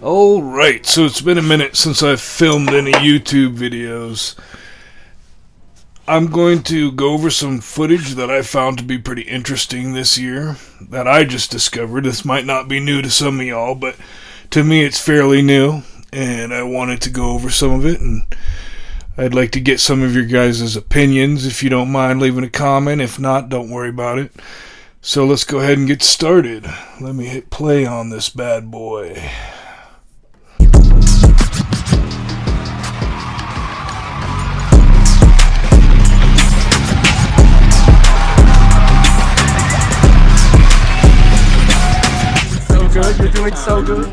Alright, so it's been a minute since I've filmed any YouTube videos. I'm going to go over some footage that I found to be pretty interesting this year, that I just discovered. This might not be new to some of y'all, but to me it's fairly new, and I wanted to go over some of it, and I'd like to get some of your guys' opinions. If you don't mind leaving a comment, if not, don't worry about it. So let's go ahead and get started. Let me hit play on this bad boy. You're doing so good.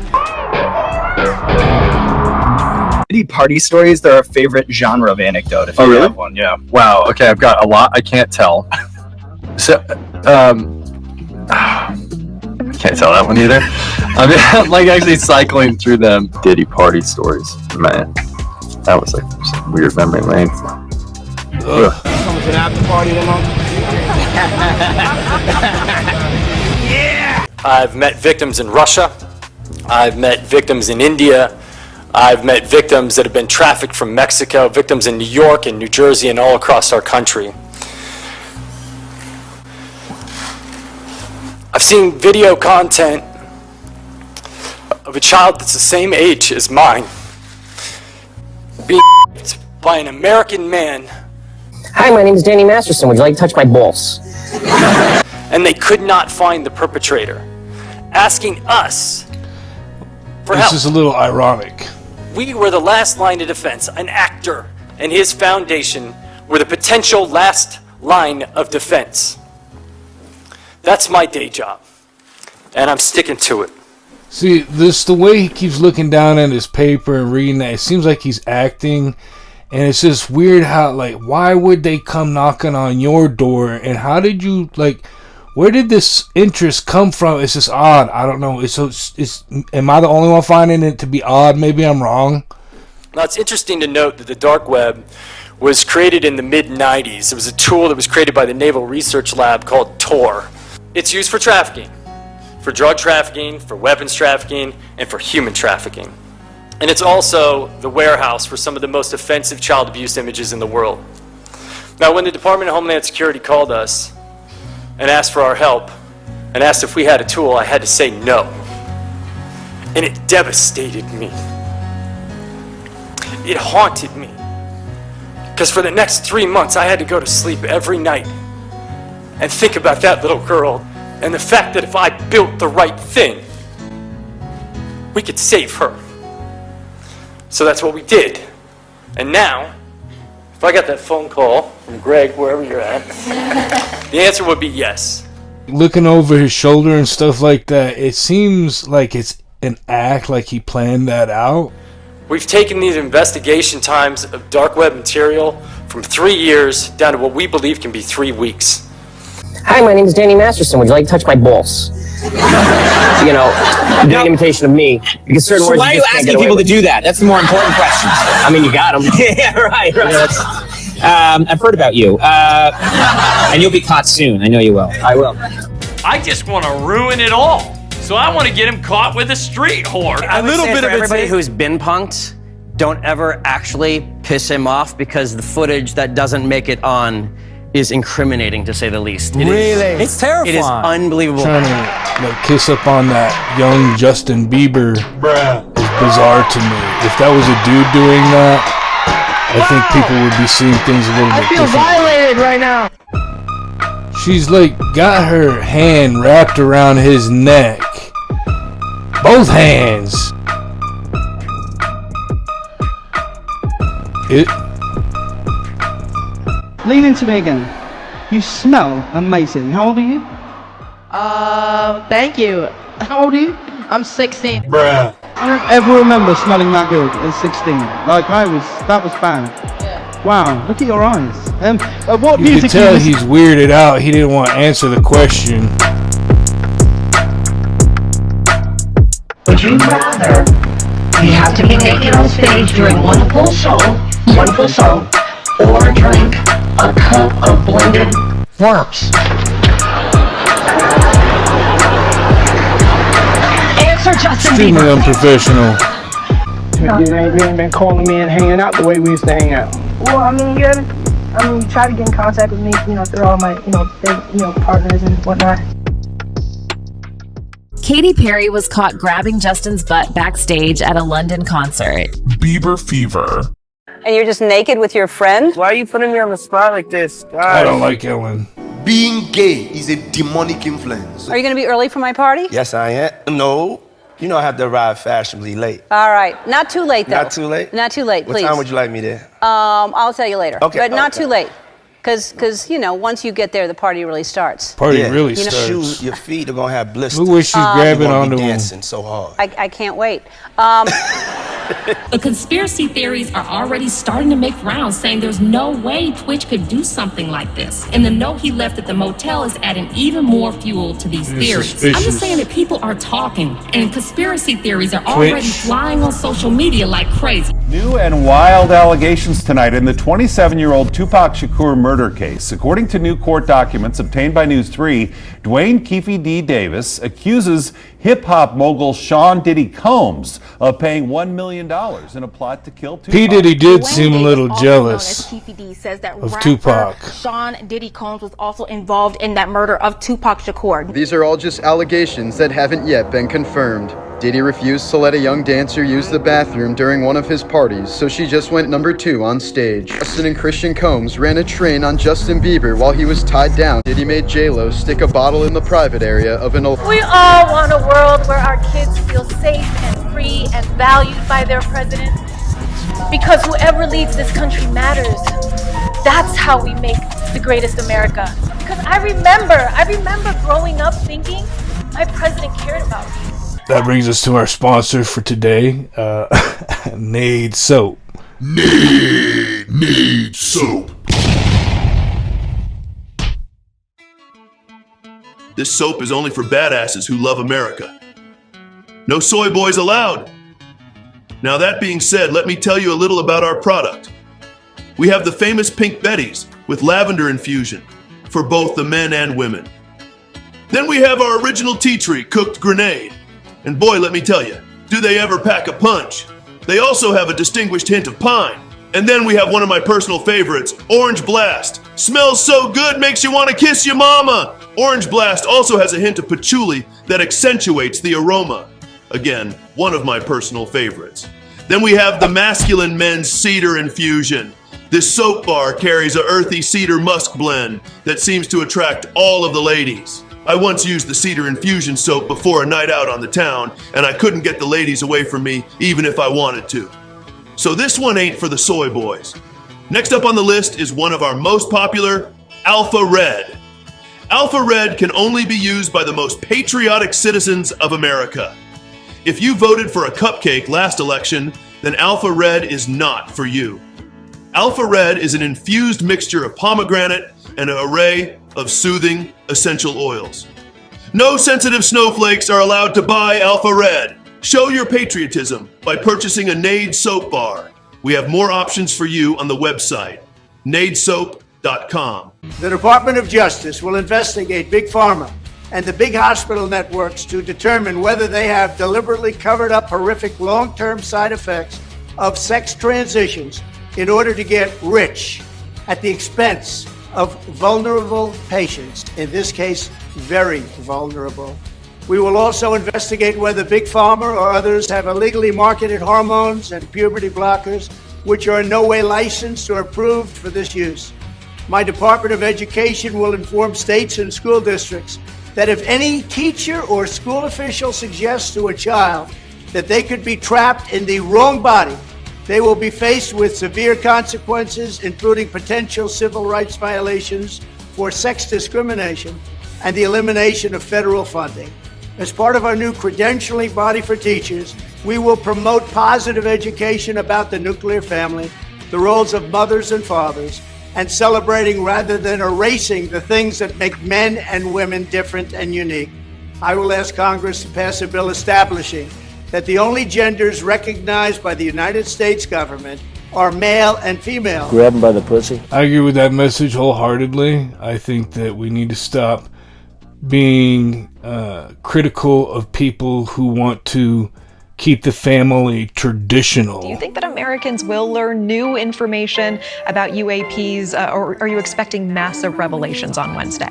Party stories, they're our favorite genre of anecdote. If you really? have one, yeah. Wow. Okay, I've got a lot. I can't tell. So, I can't tell that one either. I mean, I'm like actually cycling through them. Diddy party stories, man. That was like some weird memory lane. Coming to the after party tomorrow. Yeah. I've met victims in Russia. I've met victims in India. I've met victims that have been trafficked from Mexico, victims in New York and New Jersey and all across our country. I've seen video content of a child that's the same age as mine being raped by an American man. Hi, my name is Danny Masterson. Would you like to touch my balls? And they could not find the perpetrator, asking us for help. This is a little ironic. We were the last line of defense. An actor and his foundation were the potential last line of defense. That's my day job, and I'm sticking to it. See, the way he keeps looking down at his paper and reading that, it seems like he's acting, and it's just weird how, like, why would they come knocking on your door, and how did you, like, where did this interest come from? It's just odd. I don't know. Am I the only one finding it to be odd? Maybe I'm wrong. Now, it's interesting to note that the dark web was created in the mid-90s. It was a tool that was created by the Naval Research Lab called Tor. It's used for trafficking, for drug trafficking, for weapons trafficking, and for human trafficking. And it's also the warehouse for some of the most offensive child abuse images in the world. Now, when the Department of Homeland Security called us and asked for our help, and asked if we had a tool, I had to say no. And it devastated me. It haunted me. Because for the next 3 months, I had to go to sleep every night and think about that little girl, and the fact that if I built the right thing, we could save her. So that's what we did. And now, if I got that phone call from Greg, wherever you're at, the answer would be yes. Looking over his shoulder and stuff like that, it seems like it's an act, like he planned that out. We've taken these investigation times of dark web material from 3 years down to what we believe can be 3 weeks. Hi, my name is Danny Masterson. Would you like to touch my balls? You know, do an imitation of me. Because certain So words why are you just can't asking get away people to with. do that? That's the more important question. I mean, you got them. Yeah, right. I've heard about you. And you'll be caught soon. I know you will. I will. I just want to ruin it all. So I want to get him caught with a street whore. A little bit of everybody who's been punked, don't ever actually piss him off, because the footage that doesn't make it on is incriminating, to say the least. It's terrifying. It is unbelievable. Trying to like kiss up on that young Justin Bieber is bizarre to me. If that was a dude doing that, I think people would be seeing things a little bit different. Violated right now. She's like got her hand wrapped around his neck. Both hands. Lean into me again. You smell amazing. How old are you? Thank you. How old are you? I'm 16. Bruh. I don't ever remember smelling that good at 16. Like that was bad. Yeah. Wow, look at your eyes. What You music can tell do he's weirded out. He didn't want to answer the question. Would you rather you have to be naked on stage during one full song, or drink a cup of blended worms? Sir Justin Extremely Bieber. unprofessional. You ain't been calling me and hanging out the way we used to hang out. Well, I mean, you try to get in contact with me, through all my, big, partners and whatnot. Katy Perry was caught grabbing Justin's butt backstage at a London concert. Bieber fever. And you're just naked with your friend? Why are you putting me on the spot like this? God. I don't like Ellen. Being gay is a demonic influence. Are you going to be early for my party? Yes, I am. No. I have to arrive fashionably late. All right. Not too late, though. Not too late? Not too late, please. What time would you like me there? I'll tell you later. Okay. But not too late. Because, once you get there, the party really starts. Party really starts. Shoes, your feet are going to have blisters. We wish you'd grab it onto him. Dancing so hard. I can't wait. The conspiracy theories are already starting to make rounds, saying there's no way Twitch could do something like this. And the note he left at the motel is adding even more fuel to these theories. Suspicious. I'm just saying that people are talking, and conspiracy theories are already flying on social media like crazy. New and wild allegations tonight in the 27-year-old Tupac Shakur murder case. According to new court documents obtained by News 3, Dwayne Keefe D. Davis accuses hip-hop mogul Sean Diddy Combs of paying $1 million in a plot to kill Tupac. P. Diddy did seem a little jealous Says that of Tupac. Sean Diddy Combs was also involved in that murder of Tupac Shakur. These are all just allegations that haven't yet been confirmed. Diddy refused to let a young dancer use the bathroom during one of his parties, so she just went number 2 on stage. Justin and Christian Combs ran a train on Justin Bieber while he was tied down. Diddy made J-Lo stick a bottle in the private area of an... We all want a world where our kids feel safe and free and valued by their president. Because whoever leads this country matters. That's how we make the greatest America. Because I remember growing up thinking my president cared about me. That brings us to our sponsor for today, Nade Soap. Nade Soap. This soap is only for badasses who love America. No soy boys allowed. Now that being said, let me tell you a little about our product. We have the famous Pink Betties with lavender infusion for both the men and women. Then we have our original tea tree cooked grenade. And boy, let me tell you, do they ever pack a punch? They also have a distinguished hint of pine. And then we have one of my personal favorites, Orange Blast. Smells so good, makes you want to kiss your mama. Orange Blast also has a hint of patchouli that accentuates the aroma. Again, one of my personal favorites. Then we have the masculine men's cedar infusion. This soap bar carries a earthy cedar musk blend that seems to attract all of the ladies. I once used the cedar infusion soap before a night out on the town, and I couldn't get the ladies away from me even if I wanted to. So this one ain't for the soy boys. Next up on the list is one of our most popular, Alpha Red. Alpha Red can only be used by the most patriotic citizens of America. If you voted for a cupcake last election, then Alpha Red is not for you. Alpha Red is an infused mixture of pomegranate and an array of soothing essential oils. No sensitive snowflakes are allowed to buy Alpha Red. Show your patriotism by purchasing a Nade soap bar. We have more options for you on the website, nadesoap.com. The Department of Justice will investigate Big Pharma and the big hospital networks to determine whether they have deliberately covered up horrific long-term side effects of sex transitions in order to get rich at the expense of vulnerable patients, in this case, very vulnerable. We will also investigate whether Big Pharma or others have illegally marketed hormones and puberty blockers, which are in no way licensed or approved for this use. My Department of Education will inform states and school districts that if any teacher or school official suggests to a child that they could be trapped in the wrong body, they will be faced with severe consequences, including potential civil rights violations for sex discrimination and the elimination of federal funding. As part of our new credentialing body for teachers, we will promote positive education about the nuclear family, the roles of mothers and fathers, and celebrating rather than erasing the things that make men and women different and unique. I will ask Congress to pass a bill establishing that the only genders recognized by the United States government are male and female. Grab him by the pussy. I agree with that message wholeheartedly. I think that we need to stop being critical of people who want to keep the family traditional. Do you think that Americans will learn new information about UAPs, or are you expecting massive revelations on Wednesday?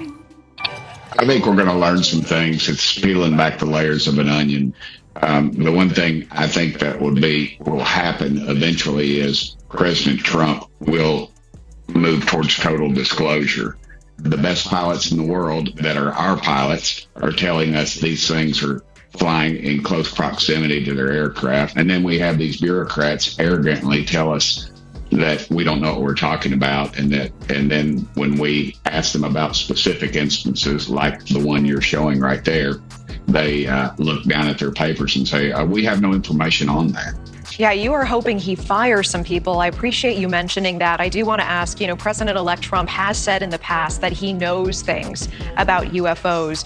I think we're going to learn some things. It's peeling back the layers of an onion. The one thing I think that will happen eventually is President Trump will move towards total disclosure. The best pilots in the world that are our pilots are telling us these things are flying in close proximity to their aircraft. And then we have these bureaucrats arrogantly tell us that we don't know what we're talking about, and then when we ask them about specific instances like the one you're showing right there, they look down at their papers and say, we have no information on that. Yeah, you are hoping he fires some people. I appreciate you mentioning that. I do want to ask, President-elect Trump has said in the past that he knows things about UFOs.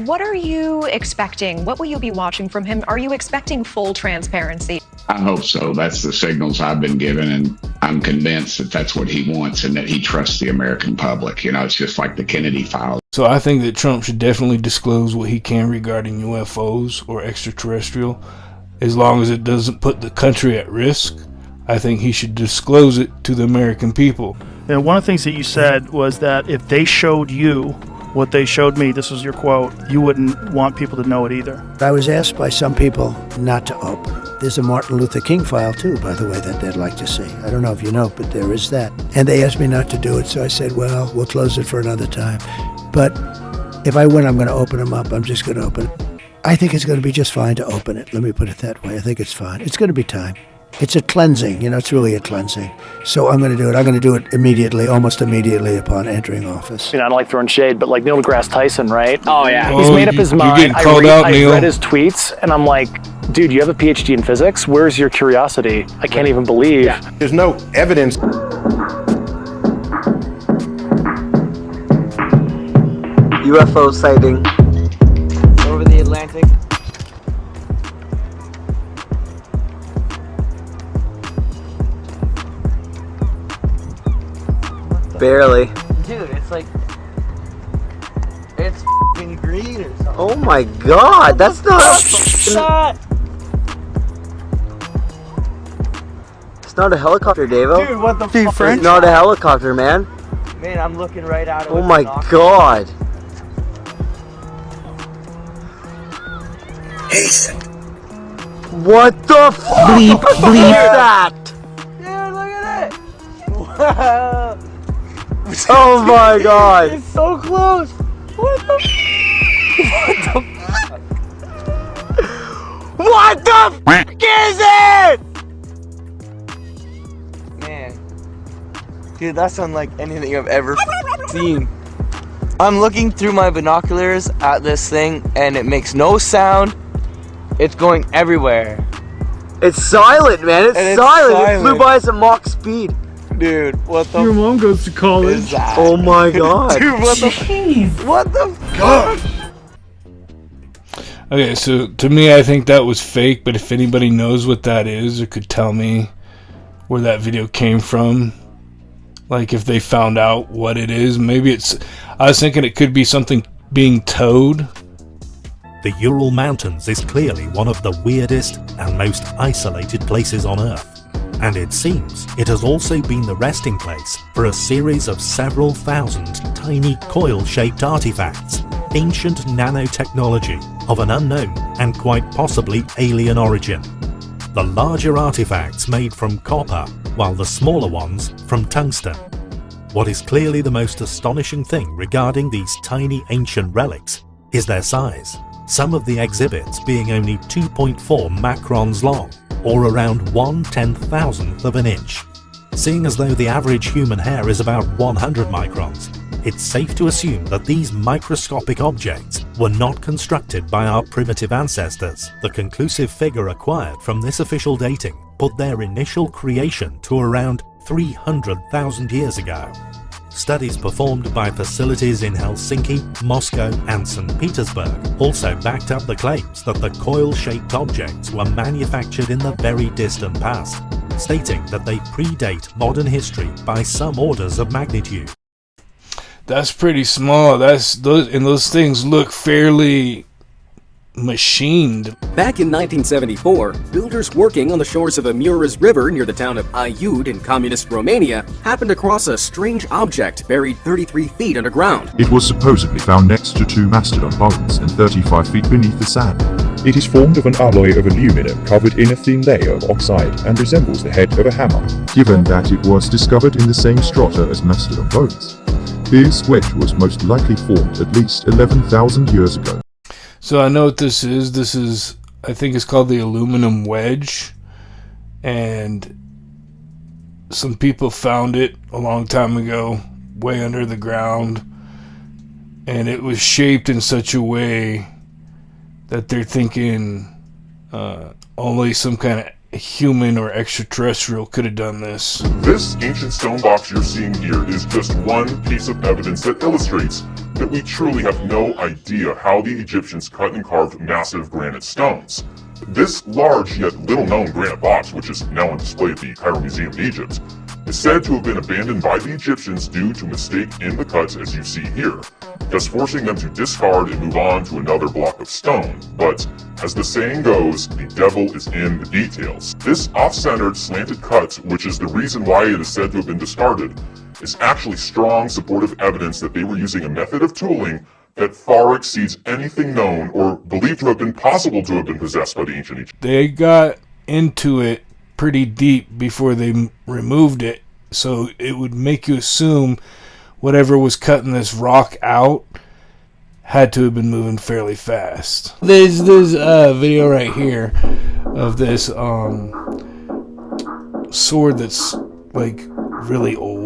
What are you expecting? What will you be watching from him? Are you expecting full transparency? I hope so. That's the signals I've been given, and I'm convinced that that's what he wants and that he trusts the American public. It's just like the Kennedy files. So I think that Trump should definitely disclose what he can regarding UFOs or extraterrestrial. As long as it doesn't put the country at risk, I think he should disclose it to the American people. And one of the things that you said was that if they showed you what they showed me, this was your quote, you wouldn't want people to know it either. I was asked by some people not to open. There's a Martin Luther King file too, by the way, that they'd like to see. I don't know if you know, but there is that. And they asked me not to do it, so I said, well, we'll close it for another time. But if I win, I'm going to open them up. I'm just going to open it. I think it's going to be just fine to open it. Let me put it that way. I think it's fine. It's going to be time. It's a cleansing, it's really a cleansing. So I'm going to do it. I'm going to do it immediately, almost immediately upon entering office. I don't like throwing shade, but like Neil deGrasse Tyson, right? Oh, yeah. He's made up his mind. I read his tweets, and I'm like, dude, you have a PhD in physics? Where's your curiosity? I can't even believe. Yeah. There's no evidence. UFO sighting over the Atlantic. Barely. Dude, it's like, it's f***ing green or something. Oh my god, that's not a shot. It's not a helicopter, Davo. Dude, what the fuck? It's not a helicopter, man. Man, I'm looking right at it. Oh my god. Hasten. What the bleep that? Dude, look at it. Wow. Oh my god. It's so close. What the What the f is it? Man. Dude, that's unlike anything I've ever seen. I'm looking through my binoculars at this thing and it makes no sound. It's going everywhere. It's silent, man. It's silent. It flew by us at Mach speed. Dude, what the Your mom goes to college. Oh my god. Dude, what the Jeez. What the fuck? Okay, so to me, I think that was fake, but if anybody knows what that is or could tell me where that video came from, like if they found out what it is, maybe it's... I was thinking it could be something being towed. The Ural Mountains is clearly one of the weirdest and most isolated places on Earth. And it seems it has also been the resting place for a series of several thousand tiny coil-shaped artifacts, ancient nanotechnology of an unknown and quite possibly alien origin. The larger artifacts made from copper, while the smaller ones from tungsten. What is clearly the most astonishing thing regarding these tiny ancient relics is their size. Some of the exhibits being only 2.4 macrons long, or around 1/10,000th of an inch. Seeing as though the average human hair is about 100 microns, it's safe to assume that these microscopic objects were not constructed by our primitive ancestors. The conclusive figure acquired from this official dating put their initial creation to around 300,000 years ago. Studies performed by facilities in Helsinki, Moscow and St. Petersburg also backed up the claims that the coil-shaped objects were manufactured in the very distant past, stating that they predate modern history by some orders of magnitude. That's pretty small. Those things look fairly machined. Back in 1974, builders working on the shores of the Mureș River near the town of Aiud in communist Romania happened across a strange object buried 33 feet underground. It was supposedly found next to 2 mastodon bones and 35 feet beneath the sand. It is formed of an alloy of aluminum covered in a thin layer of oxide and resembles the head of a hammer. Given that it was discovered in the same strata as mastodon bones, this wedge was most likely formed at least 11,000 years ago. So I know what this is. This is, I think it's called the aluminum wedge. And some people found it a long time ago, way under the ground. And it was shaped in such a way that they're thinking only some kind of human or extraterrestrial could have done this. This ancient stone box you're seeing here is just one piece of evidence that illustrates that we truly have no idea how the Egyptians cut and carved massive granite stones. This large yet little known granite box, which is now on display at the Cairo Museum in Egypt, is said to have been abandoned by the Egyptians due to mistake in the cuts as you see here, thus forcing them to discard and move on to another block of stone. But as the saying goes, the devil is in the details. This off-centered slanted cut, which is the reason why it is said to have been discarded, is actually strong supportive evidence that they were using a method of tooling that far exceeds anything known or believed to have been possible to have been possessed by the ancient Egyptians. They got into it pretty deep before they removed it, so it would make you assume whatever was cutting this rock out had to have been moving fairly fast. There's video right here of this sword that's like really old.